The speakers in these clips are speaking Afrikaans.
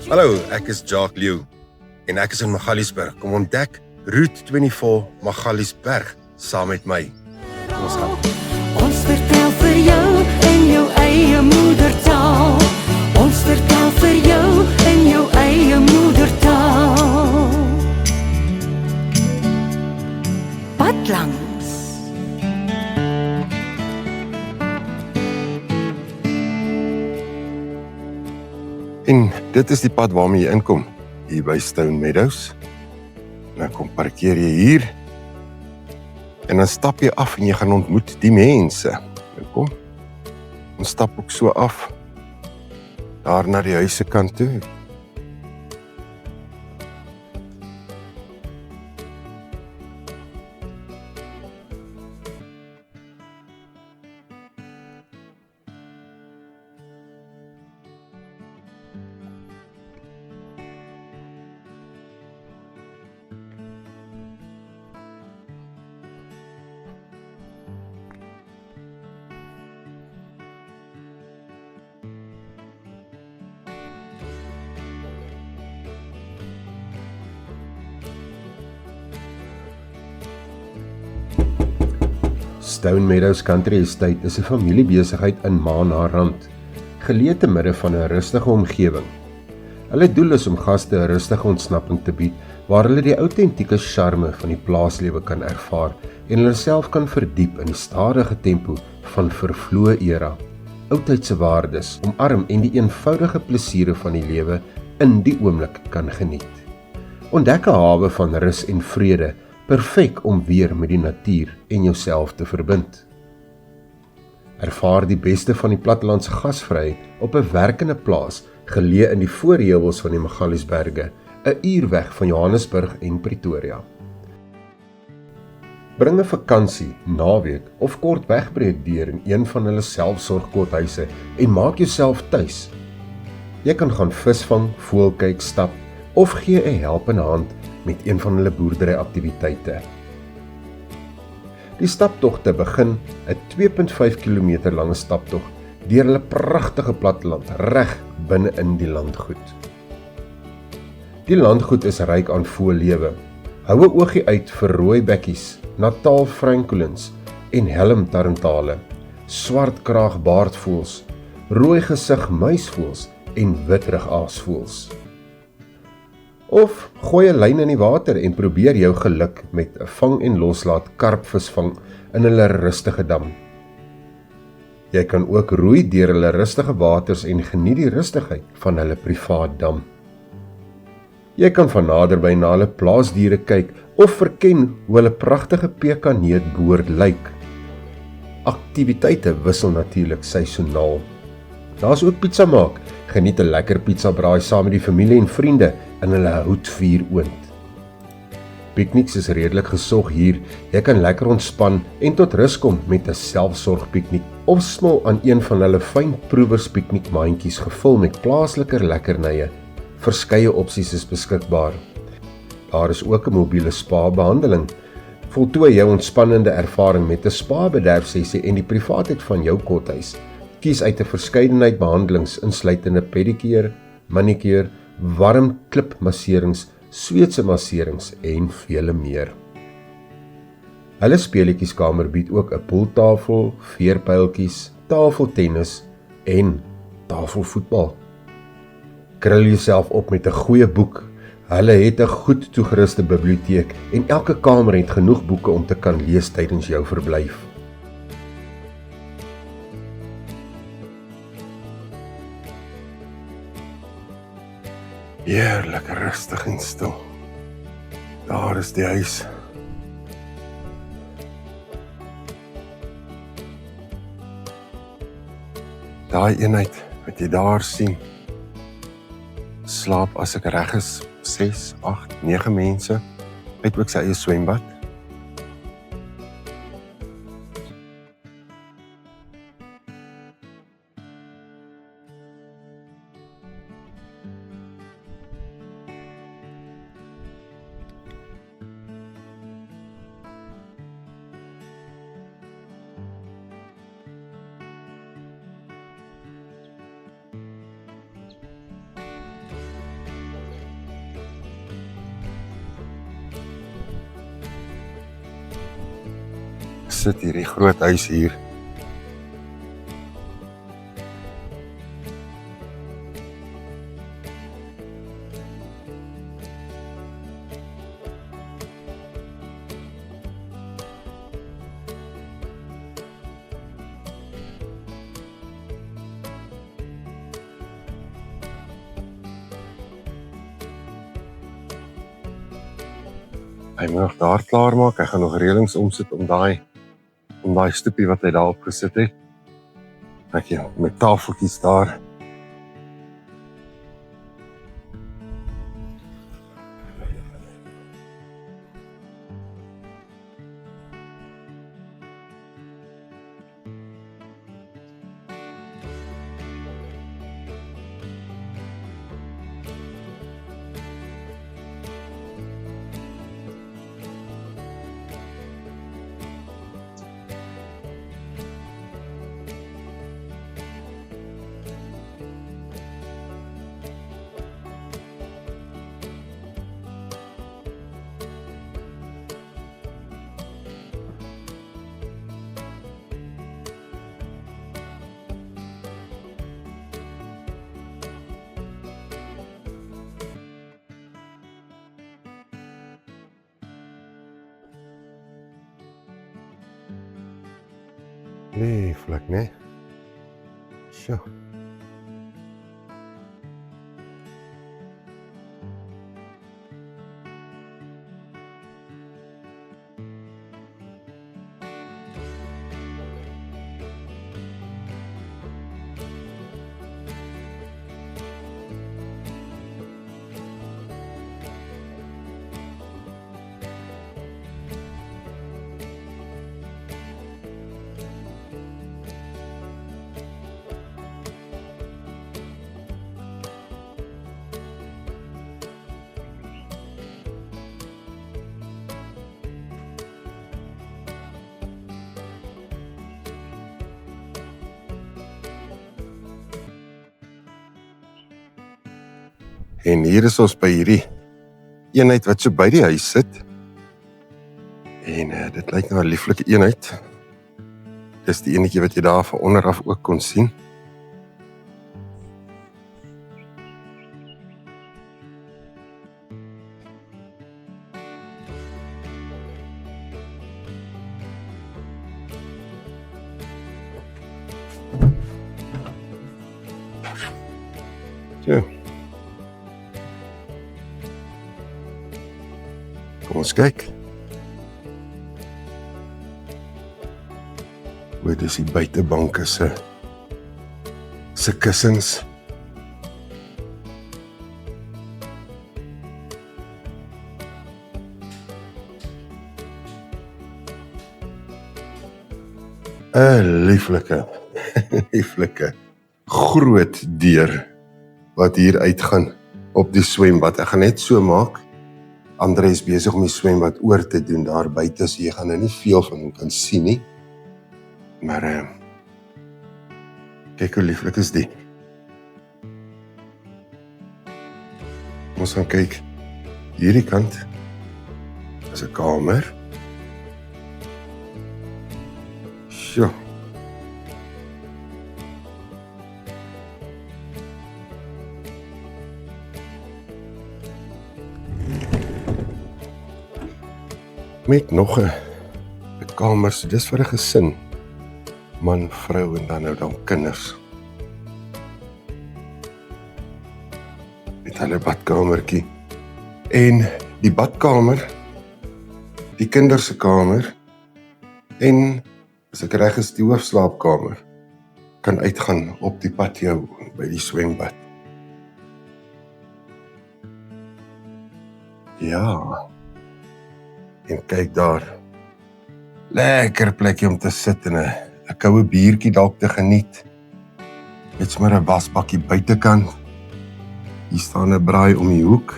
Hallo, ek is Jacques Lew en ek is in Magaliesberg. Kom ontdek Route 24 Magaliesberg saam met my. Kom ons gaan. Ons vertel vir jou in jou eie moedertaal. Ons vertel vir jou in jou eie moedertaal. Pad langs. En dit is die pad waarmee jy inkom, hier by Stone Meadows. En dan kom parkeer jy hier. En dan stap jy af en jy gaan ontmoet die mense. En kom, ons stap ook so af, daar na die huise kant toe. Stone Meadows Country Estate is 'n familiebesigheid in Maanarand, geleë te midde van 'n rustige omgewing. Hulle doel is om gaste 'n rustige ontsnapping te bied, waar hulle die autentieke charme van die plaaslewe kan ervaar en hulle self kan verdiep in die stadige tempo van vervloë era. Oudtydse waardes, omarm en die eenvoudige plesiere van die lewe in die oomblik kan geniet. Ontdek 'n hawe van rus en vrede, perfek om weer met die natuur en jouself te verbind. Ervaar die beste van die plattelandse gasvryheid op 'n werkende plaas, geleë in die voorheuwels van die Magaliesberge, 'n uur weg van Johannesburg en Pretoria. Bring 'n vakansie, naweek of kort wegbreek deur in een van hulle selfsorgkothuise en maak jouself tuis. Jy kan gaan visvang, voëlkyk, stap of gee 'n helpende hand met een van hulle boerderyaktiwiteite. Die staptogte begin 'n 2.5 km lange staptog deur hulle pragtige platteland reg binne in die landgoed. Die landgoed is ryk aan voëllewe. Hou 'n oogie uit vir rooibekkies, Natal francolins en helmtarentale, swartkraag baardvoëls, rooi gesig muisvoëls en witrig aasvoëls. Of gooi 'n lyn in die water en probeer jou geluk met 'n vang en loslaat karpvisvang in hulle rustige dam. Jy kan ook roei deur hulle rustige waters en geniet die rustigheid van hulle privaat dam. Jy kan van naderby na hulle plaasdiere kyk of verken hoe hulle pragtige pekaneetboord lyk. Aktiwiteite wissel natuurlik seisoonaal. Daar's ook pizza maak. Geniet 'n lekker pizza braai saam met die familie en vriende in hulle houtvuuroond. Pikniks is redelik gesog hier. Jy kan lekker ontspan en tot rus kom met 'n selfsorgpiknik of smil aan een van hulle fynproevers piknikmandjies gevul met plaaslike lekkernye. Verskeie opsies is beskikbaar. Daar is ook 'n mobiele spa-behandeling. Voltooi jou ontspannende ervaring met 'n spa-bederfsessie en die privaatheid van jou kothuis. Kies uit 'n verskeidenheid behandelings insluitende pedicure, manicure, warm klipmasserings, Sweedse masserings en vele meer. Hulle speletjieskamer bied ook 'n pooltafel, veerpyltjies, tafeltennis en tafelvoetbal. Krul jouself op met 'n goeie boek. Hulle het 'n goed toegeruste biblioteek en elke kamer het genoeg boeke om te kan lees tydens jou verblyf. Heerlik rustig en stil. Daar is die huis. Daai eenheid wat jy daar sien, slaap as ek reg is 6, 8, 9 mense. Het ook sy eie swembad. sit, hierdie groot huis hier. Hy moet nog daar klaar maak, hy gaan nog reëlings omsit om daai stoepie wat hy daar opgesit het. Ek met tafeltjies daar. Lieflik, né? Sjoe. En hier is ons by hierdie eenheid wat so by die huis sit. En dit lyk nou 'n lieflike eenheid. Dis die enetjie wat jy daar van onder af ook kon sien. So. Kom ons kyk. Hoe dis die buitebanke se kussings. Lieflike, lieflike groot deur wat hier uitgaan op die swembad. Ek gaan net so maak. Andre is besig om die swembad oor te doen daar buite, so jy gaan nou nie veel van hom kan sien nie. Maar kyk hoe lieflik is die. Ons gaan kyk hierdie kant. Is 'n kamer. Sjoe. Met nog 'n kamer, so dis vir 'n gesin. Man, vrou en dan nou kinders. Met hulle badkamertjie. En die badkamer, die kinders se kamer en as ek reg is die hoofslaapkamer kan uitgaan op die patio by die swembad. Ja. En kyk daar. Lekker plekjie om te sit en 'n koue biertjie dalk te geniet. Met sommer 'n wasbakkie buitekant. Hier staan 'n braai om die hoek.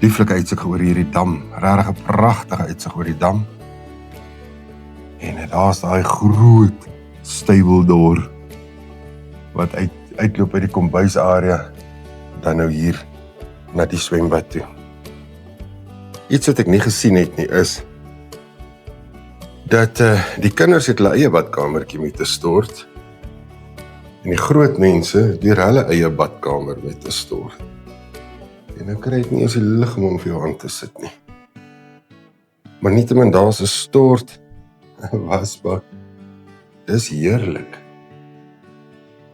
Lieflike uitsig oor hierdie dam. Regtig 'n pragtige uitsig oor die dam. En daar's daai groot stable wat uitloop by die kombuisarea. Dan nou hier na die swembad toe. Iets wat ek nie gesien het nie is dat die kinders het hulle eie badkamertjie met 'n stort en die groot mense deur hulle eie badkamer met 'n stort. En nou kry ek nie eens die lig om vir jou aan te sit nie. Maar nietemin daar's 'n stort, 'n wasbak. Dis heerlik.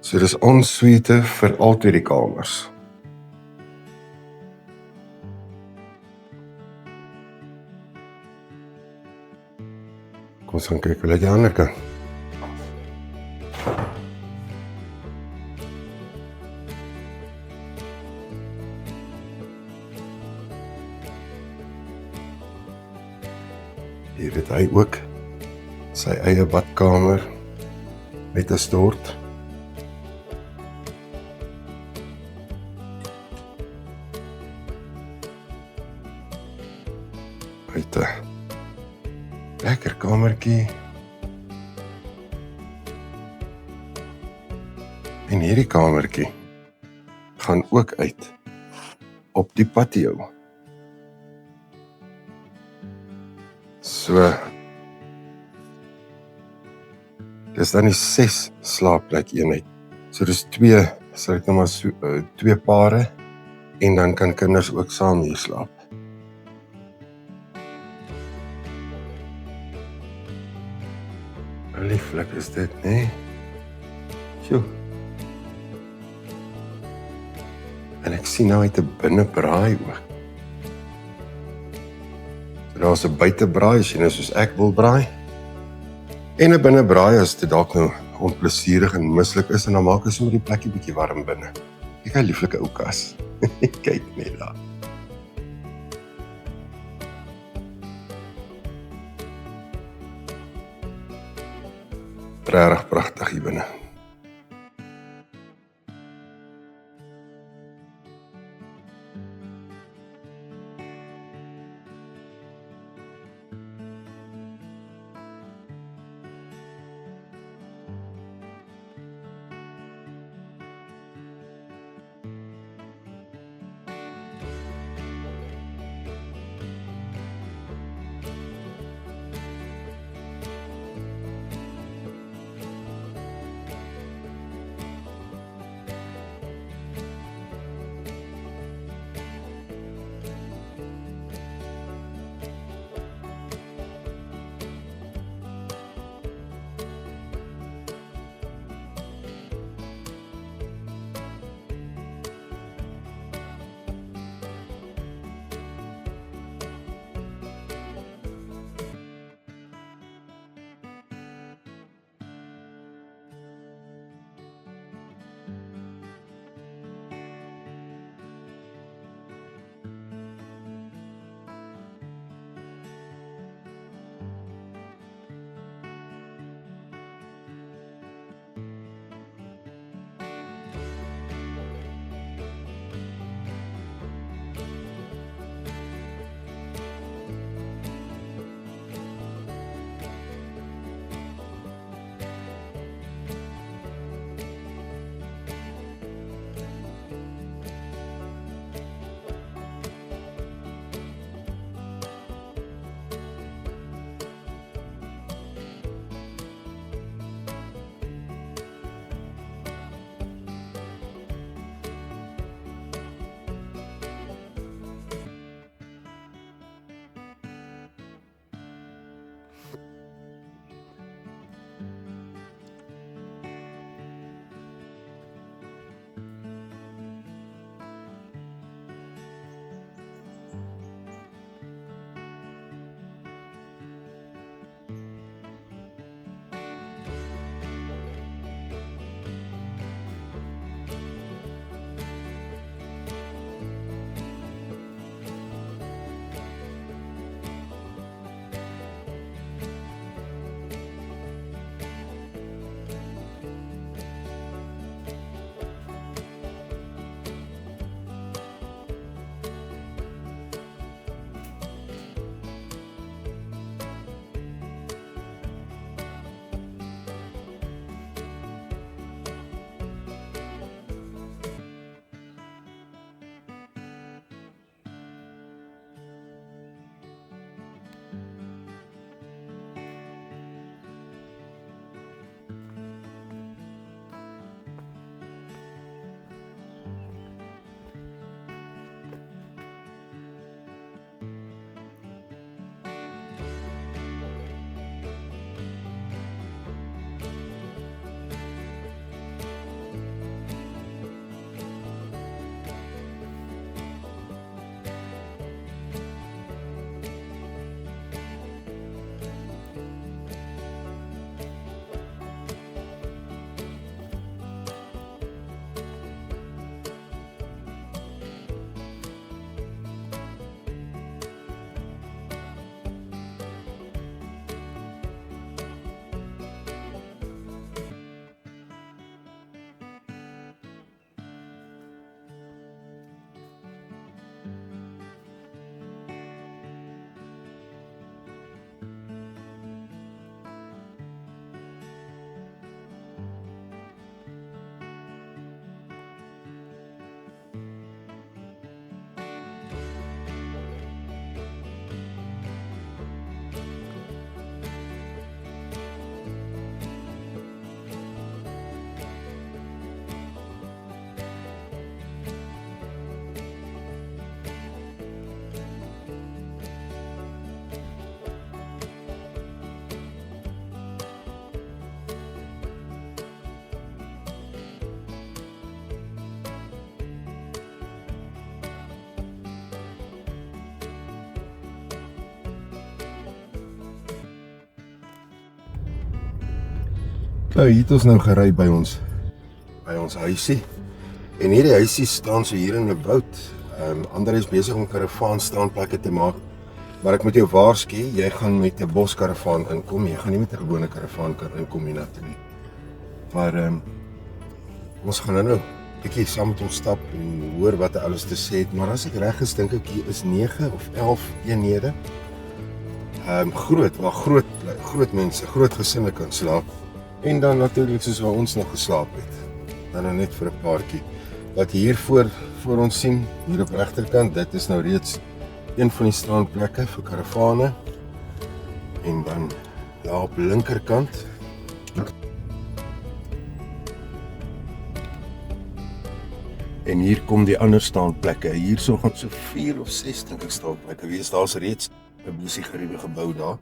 So dis ensuite vir al twee die kamers. Kom ons gaan kyk hoe lyk die ander kant. Hier het hy ook sy eie badkamer met 'n stort. Hy het 'n lekker kamertjie. En hierdie kamertjie gaan ook uit op die patio. So, dis dan die 6 slaapplek eenheid. So dis 2, sal ek nou maar so, 2 pare en dan kan kinders ook saam hier slaap. Lieflik is dit, nee? Sjoe. En ek sien nou uit 'n binnebraai ook. So daar's 'n buitebraai as jy nou soos ek wil braai. En 'n binnebraai as dit dalk nou onplesierig en mislik is en dan maak jy sommer die plekkie bietjie warm binne. Kyk hy lieflike ou kas. Kyk net daar. Regtig pragtig hier binne. Nou, hier het ons nou gery by ons huisie. En hierdie huisie staan so hier in 'n woud. Ander is besig om karavaan staanplekke te maak. Maar ek moet jou waarsku, jy gaan met 'n boskaravaan inkom. Jy gaan nie met 'n gewone karavaan kan inkom hiernatoe nie. Maar ons gaan nou 'n bietjie saam met hom stap en hoor wat hy alles te sê het. Maar as ek reg is, dink ek hier is 9 of 11 eenhede. Groot, waar groot mense, groot gesinne kan slaap. En dan natuurlik soos waar ons nog geslaap het. Dan nou net vir 'n paartjie. Wat hier voor ons sien, hier op regterkant, dit is nou reeds een van die strandplekke vir karavane. En dan daar op linkerkant en hier kom die ander staanplekke. Hier so gaan so 4 of 6 dink ek staanplekke wees. Daar's reeds 'n busie geriewe gebou daar.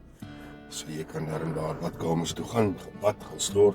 So jy kan daar badkamers toe gaan slor.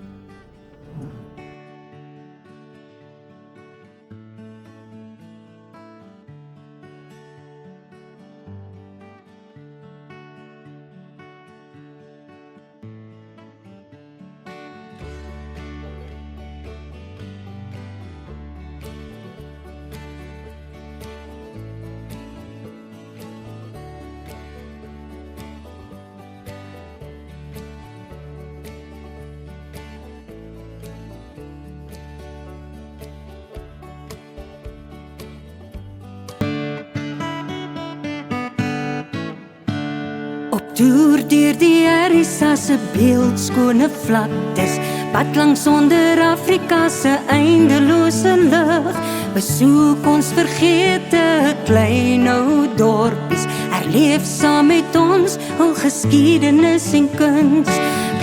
Toer deur die RSA se beeldskone vlaktes, pad langs onder Afrika se eindelose lug. Besoek ons vergete klein ou dorpies, herleef saam met ons hul geskiedenis en kuns.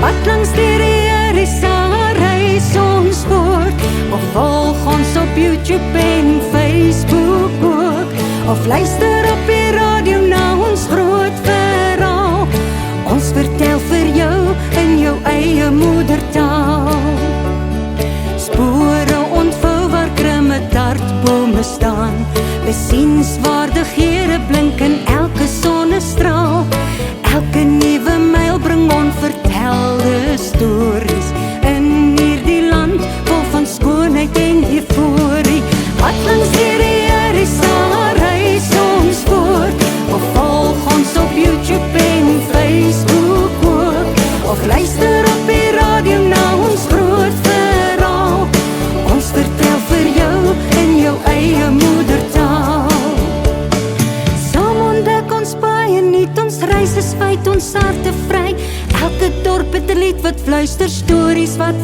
Pad langs deur die RSA reis ons voort, of volg ons op YouTube en Facebook ook, of luister op die radio na ons groot verhaal. Ons vertel vir jou in jou eie moedertaal. Spore ontvou waar krimme dartbome staan, besienswaardighede blink in elke sonnestraal. Elke nuwe myl bring onvertelde stories in hierdie land vol van skoonheid en euforie. Wat langs hierdie RSA reis ons voort, of volg ons op YouTube en Facebook ook, of luister op die radio na ons groot verhaal. Ons vertel vir jou in jou eie moedertaal. Saam ontdek ons baie nuut, ons reis is feit, ons harte vry. Elke dorp het 'n lied wat fluister, stories wat